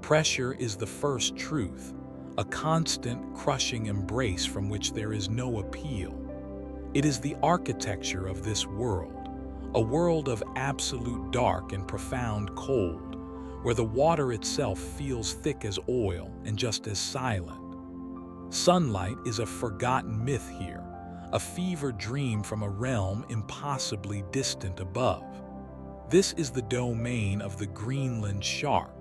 Pressure is the first truth, a constant, crushing embrace from which there is no appeal. It is the architecture of this world, a world of absolute dark and profound cold, where the water itself feels thick as oil and just as silent. Sunlight is a forgotten myth here, a fever dream from a realm impossibly distant above. This is the domain of the Greenland shark,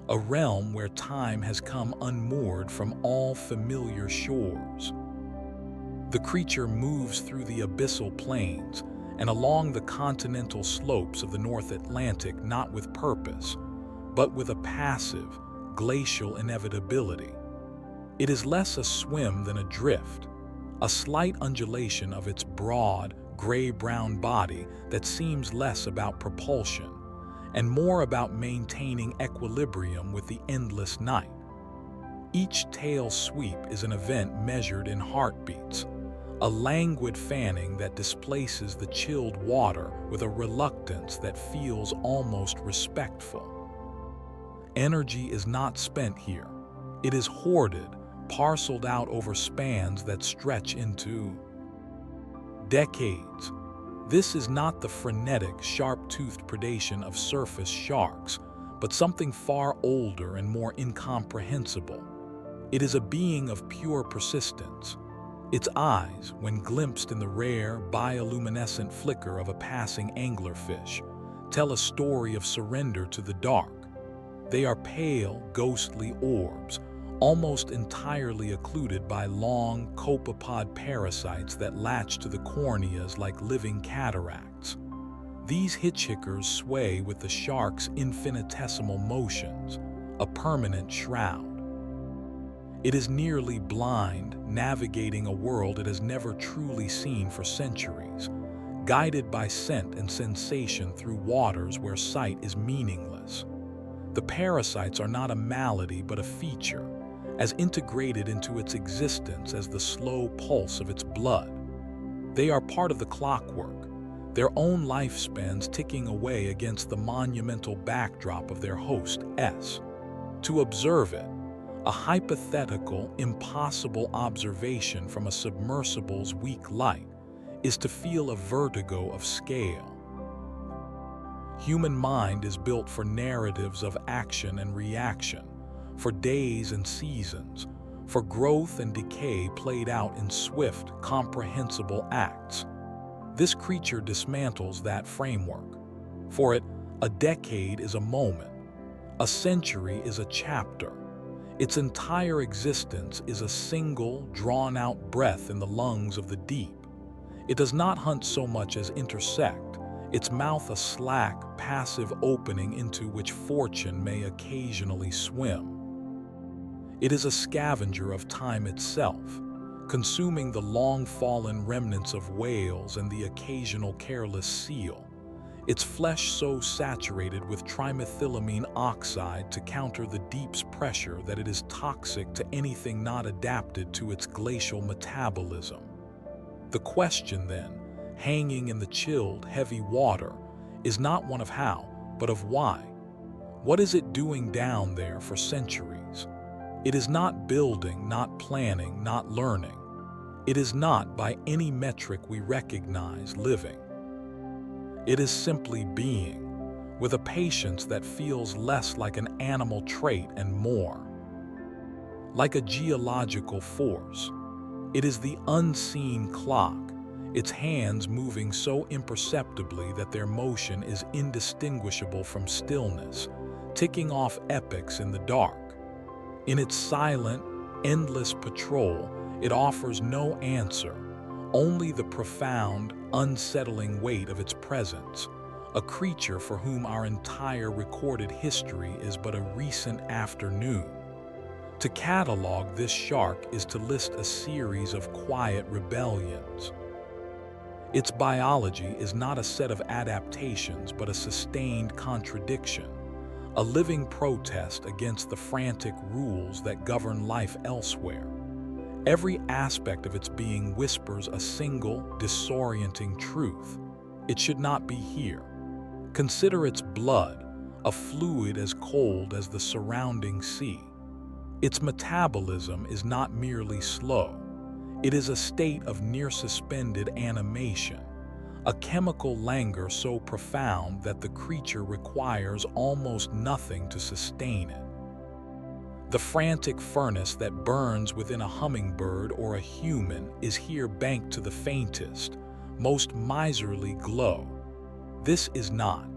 a realm where time has come unmoored from all familiar shores. The creature moves through the abyssal plains and along the continental slopes of the North Atlantic not with purpose, but with a passive, glacial inevitability. It is less a swim than a drift, a slight undulation of its broad, gray-brown body that seems less about propulsion and more about maintaining equilibrium with the endless night. Each tail sweep is an event measured in heartbeats, a languid fanning that displaces the chilled water with a reluctance that feels almost respectful. Energy is not spent here. It is hoarded, parceled out over spans that stretch into decades. This is not the frenetic, sharp-toothed predation of surface sharks, but something far older and more incomprehensible. It is a being of pure persistence. Its eyes, when glimpsed in the rare, bioluminescent flicker of a passing anglerfish, tell a story of surrender to the dark. They are pale, ghostly orbs, almost entirely occluded by long copepod parasites that latch to the corneas like living cataracts. These hitchhikers sway with the shark's infinitesimal motions, a permanent shroud. It is nearly blind, navigating a world it has never truly seen for centuries, guided by scent and sensation through waters where sight is meaningless. The parasites are not a malady but a feature, as integrated into its existence as the slow pulse of its blood. They are part of the clockwork, their own lifespans ticking away against the monumental backdrop of their host, S. To observe it, a hypothetical, impossible observation from a submersible's weak light, is to feel a vertigo of scale. Human mind is built for narratives of action and reaction, for days and seasons, for growth and decay played out in swift, comprehensible acts. This creature dismantles that framework. For it, a decade is a moment, a century is a chapter. Its entire existence is a single, drawn-out breath in the lungs of the deep. It does not hunt so much as intersect, its mouth a slack, passive opening into which fortune may occasionally swim. It is a scavenger of time itself, consuming the long-fallen remnants of whales and the occasional careless seal, its flesh so saturated with trimethylamine oxide to counter the deep's pressure that it is toxic to anything not adapted to its glacial metabolism. The question, then, hanging in the chilled, heavy water, is not one of how, but of why. What is it doing down there for centuries? It is not building, not planning, not learning. It is not, by any metric we recognize, living. It is simply being, with a patience that feels less like an animal trait and more like a geological force. It is the unseen clock, its hands moving so imperceptibly that their motion is indistinguishable from stillness, ticking off epochs in the dark. In its silent, endless patrol, it offers no answer, only the profound, unsettling weight of its presence, a creature for whom our entire recorded history is but a recent afternoon. To catalog this shark is to list a series of quiet rebellions. Its biology is not a set of adaptations but a sustained contradiction, a living protest against the frantic rules that govern life elsewhere. Every aspect of its being whispers a single, disorienting truth. It should not be here. Consider its blood, a fluid as cold as the surrounding sea. Its metabolism is not merely slow. It is a state of near-suspended animation, a chemical languor so profound that the creature requires almost nothing to sustain it. The frantic furnace that burns within a hummingbird or a human is here banked to the faintest, most miserly glow. This is not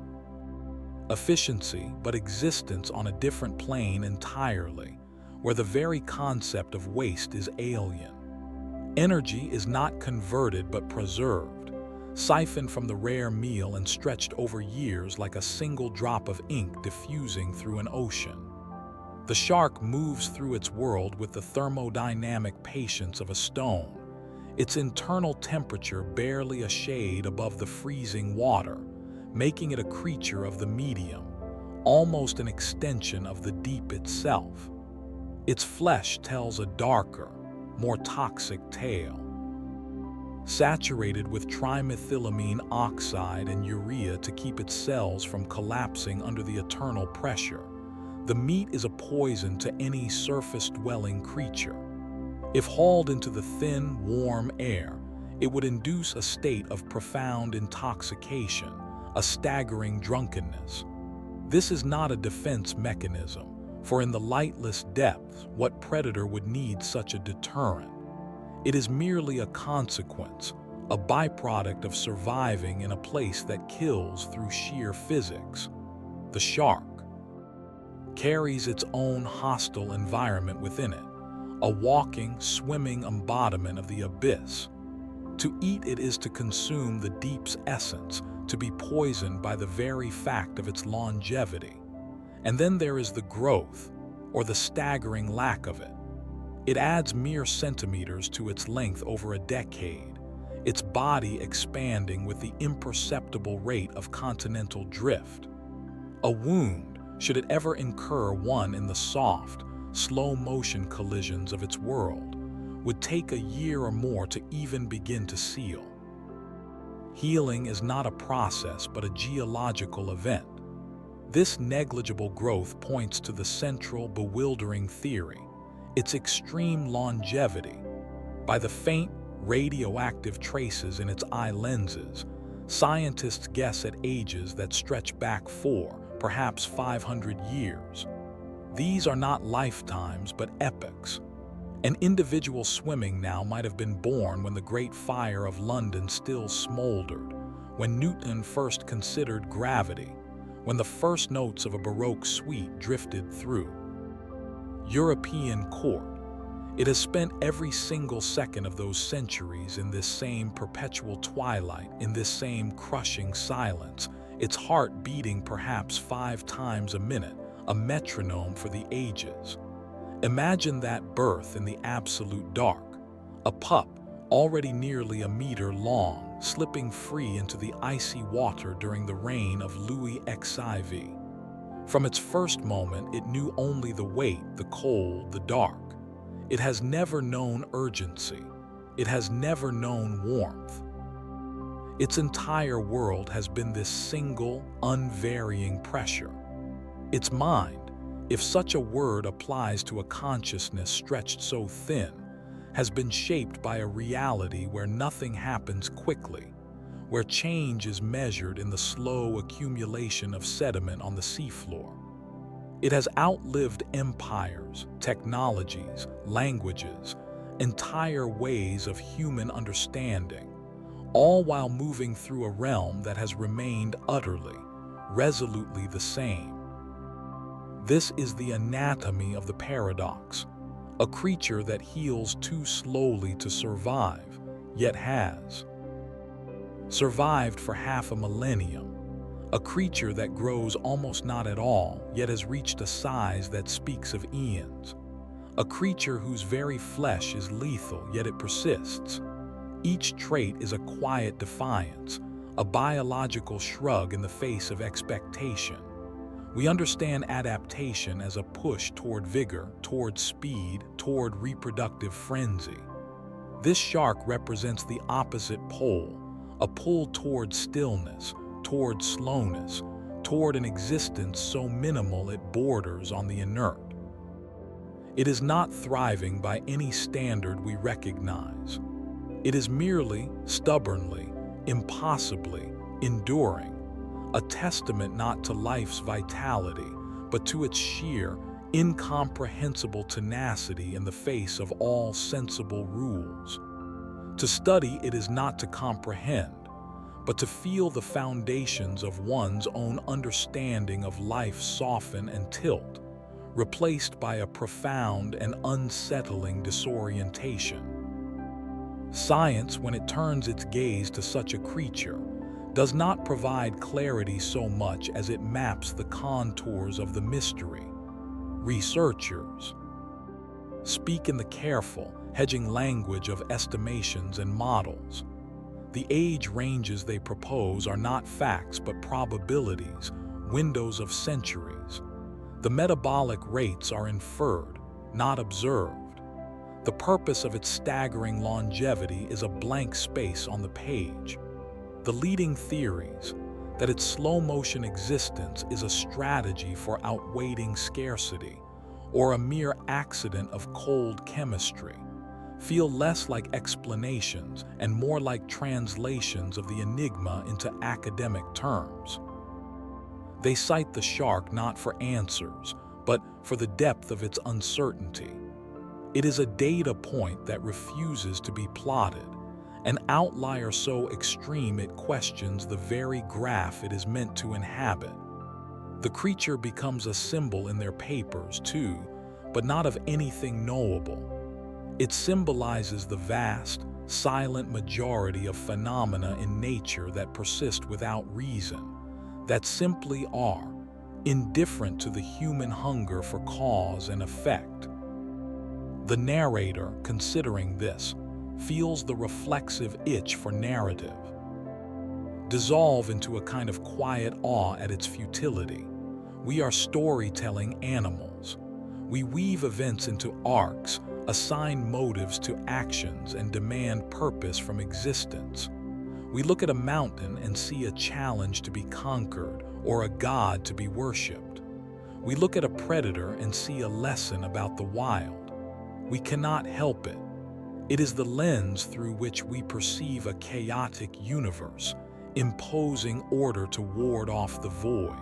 efficiency, but existence on a different plane entirely, where the very concept of waste is alien. Energy is not converted but preserved, siphoned from the rare meal and stretched over years like a single drop of ink diffusing through an ocean. The shark moves through its world with the thermodynamic patience of a stone, its internal temperature barely a shade above the freezing water, making it a creature of the medium, almost an extension of the deep itself. Its flesh tells a darker, more toxic tale. Saturated with trimethylamine oxide and urea to keep its cells from collapsing under the eternal pressure, the meat is a poison to any surface-dwelling creature. If hauled into the thin, warm air, it would induce a state of profound intoxication, a staggering drunkenness. This is not a defense mechanism, for in the lightless depths, what predator would need such a deterrent? It is merely a consequence, a byproduct of surviving in a place that kills through sheer physics. The shark carries its own hostile environment within it, a walking, swimming embodiment of the abyss. To eat it is to consume the deep's essence, to be poisoned by the very fact of its longevity. And then there is the growth, or the staggering lack of it. It adds mere centimeters to its length over a decade, its body expanding with the imperceptible rate of continental drift. A wound, should it ever incur one in the soft, slow-motion collisions of its world, would take a year or more to even begin to seal. Healing is not a process but a geological event. This negligible growth points to the central, bewildering theory, its extreme longevity. By the faint, radioactive traces in its eye lenses, scientists guess at ages that stretch back 4, perhaps 500 years. These are not lifetimes but epochs. An individual swimming now might have been born when the Great Fire of London still smoldered, when Newton first considered gravity, when the first notes of a Baroque suite drifted through. European court. It has spent every single second of those centuries in this same perpetual twilight, in this same crushing silence, its heart beating perhaps 5 times a minute, a metronome for the ages. Imagine that birth in the absolute dark, a pup already nearly a meter long, slipping free into the icy water during the reign of Louis XIV. From its first moment, it knew only the weight, the cold, the dark. It has never known urgency. It has never known warmth. Its entire world has been this single, unvarying pressure. Its mind, if such a word applies to a consciousness stretched so thin, has been shaped by a reality where nothing happens quickly, where change is measured in the slow accumulation of sediment on the seafloor. It has outlived empires, technologies, languages, entire ways of human understanding, all while moving through a realm that has remained utterly, resolutely the same. This is the anatomy of the paradox, a creature that heals too slowly to survive, yet has survived for half a millennium, a creature that grows almost not at all, yet has reached a size that speaks of eons, a creature whose very flesh is lethal, yet it persists. Each trait is a quiet defiance, a biological shrug in the face of expectation. We understand adaptation as a push toward vigor, toward speed, toward reproductive frenzy. This shark represents the opposite pole, a pull toward stillness, toward slowness, toward an existence so minimal it borders on the inert. It is not thriving by any standard we recognize. It is merely, stubbornly, impossibly enduring, a testament not to life's vitality, but to its sheer, incomprehensible tenacity in the face of all sensible rules. To study it is not to comprehend, but to feel the foundations of one's own understanding of life soften and tilt, replaced by a profound and unsettling disorientation. Science, when it turns its gaze to such a creature, does not provide clarity so much as it maps the contours of the mystery. Researchers speak in the careful, hedging language of estimations and models. The age ranges they propose are not facts but probabilities, windows of centuries. The metabolic rates are inferred, not observed. The purpose of its staggering longevity is a blank space on the page. The leading theories, that its slow-motion existence is a strategy for outweighting scarcity, or a mere accident of cold chemistry, feel less like explanations and more like translations of the enigma into academic terms. They cite the shark not for answers, but for the depth of its uncertainty. It is a data point that refuses to be plotted, an outlier so extreme it questions the very graph it is meant to inhabit. The creature becomes a symbol in their papers too, but not of anything knowable. It symbolizes the vast, silent majority of phenomena in nature that persist without reason, that simply are, indifferent to the human hunger for cause and effect. The narrator, considering this, feels the reflexive itch for narrative dissolve into a kind of quiet awe at its futility. We are storytelling animals. We weave events into arcs, assign motives to actions, and demand purpose from existence. We look at a mountain and see a challenge to be conquered or a god to be worshipped. We look at a predator and see a lesson about the wild. We cannot help it. It is the lens through which we perceive a chaotic universe, imposing order to ward off the void.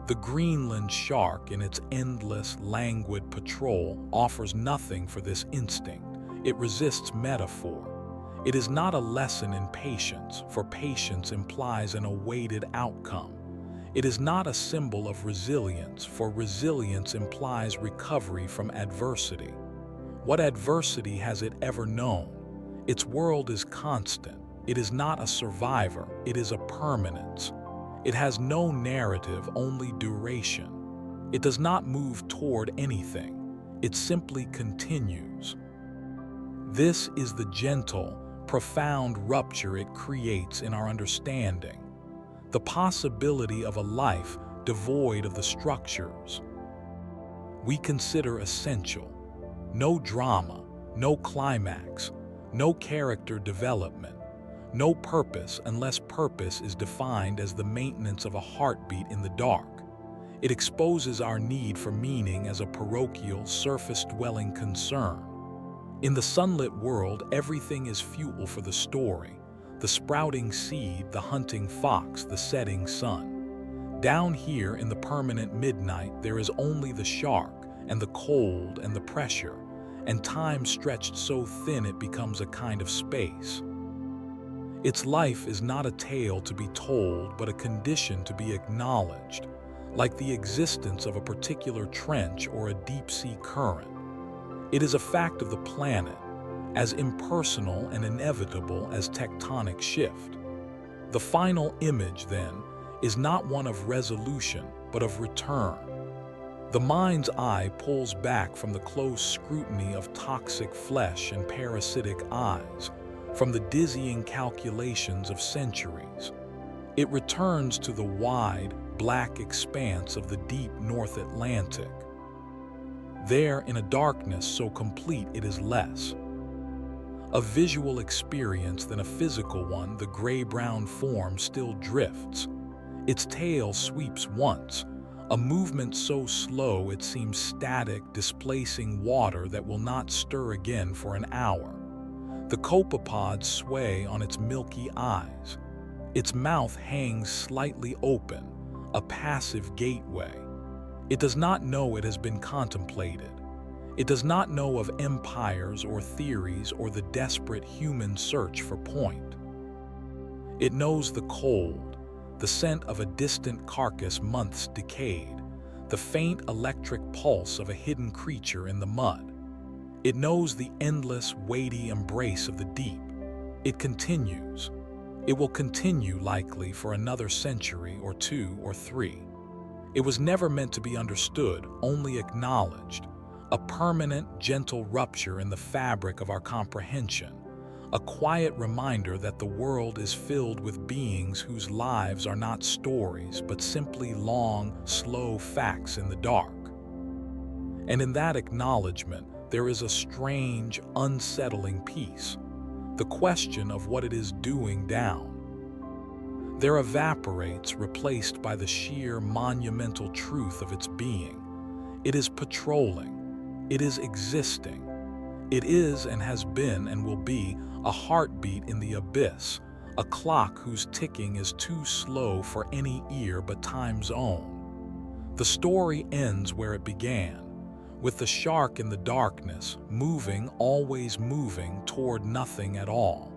The Greenland shark, in its endless, languid patrol, offers nothing for this instinct. It resists metaphor. It is not a lesson in patience, for patience implies an awaited outcome. It is not a symbol of resilience, for resilience implies recovery from adversity. What adversity has it ever known? Its world is constant. It is not a survivor, it is a permanence. It has no narrative, only duration. It does not move toward anything. It simply continues. This is the gentle, profound rupture it creates in our understanding. The possibility of a life devoid of the structures we consider essential. No drama, no climax, no character development, no purpose unless purpose is defined as the maintenance of a heartbeat in the dark. It exposes our need for meaning as a parochial, surface-dwelling concern. In the sunlit world, everything is fuel for the story. The sprouting seed, the hunting fox, the setting sun. Down here in the permanent midnight, there is only the shark, and the cold and the pressure, and time stretched so thin it becomes a kind of space. Its life is not a tale to be told, but a condition to be acknowledged, like the existence of a particular trench or a deep-sea current. It is a fact of the planet, as impersonal and inevitable as tectonic shift. The final image, then, is not one of resolution, but of return. The mind's eye pulls back from the close scrutiny of toxic flesh and parasitic eyes, from the dizzying calculations of centuries. It returns to the wide, black expanse of the deep North Atlantic. There, in a darkness so complete it is less a visual experience than a physical one, the gray-brown form still drifts. Its tail sweeps once, a movement so slow it seems static, displacing water that will not stir again for an hour. The copepods sway on its milky eyes. Its mouth hangs slightly open, a passive gateway. It does not know it has been contemplated. It does not know of empires or theories or the desperate human search for point. It knows the cold, the scent of a distant carcass months decayed, the faint electric pulse of a hidden creature in the mud. It knows the endless, weighty embrace of the deep. It continues. It will continue likely for another century or 2 or 3. It was never meant to be understood, only acknowledged, a permanent, gentle rupture in the fabric of our comprehension, a quiet reminder that the world is filled with beings whose lives are not stories but simply long, slow facts in the dark. And in that acknowledgement, there is a strange, unsettling peace, the question of what it is doing down. There evaporates, replaced by the sheer, monumental truth of its being. It is patrolling. It is existing. It is and has been and will be a heartbeat in the abyss, a clock whose ticking is too slow for any ear but time's own. The story ends where it began, with the shark in the darkness, moving, always moving, toward nothing at all.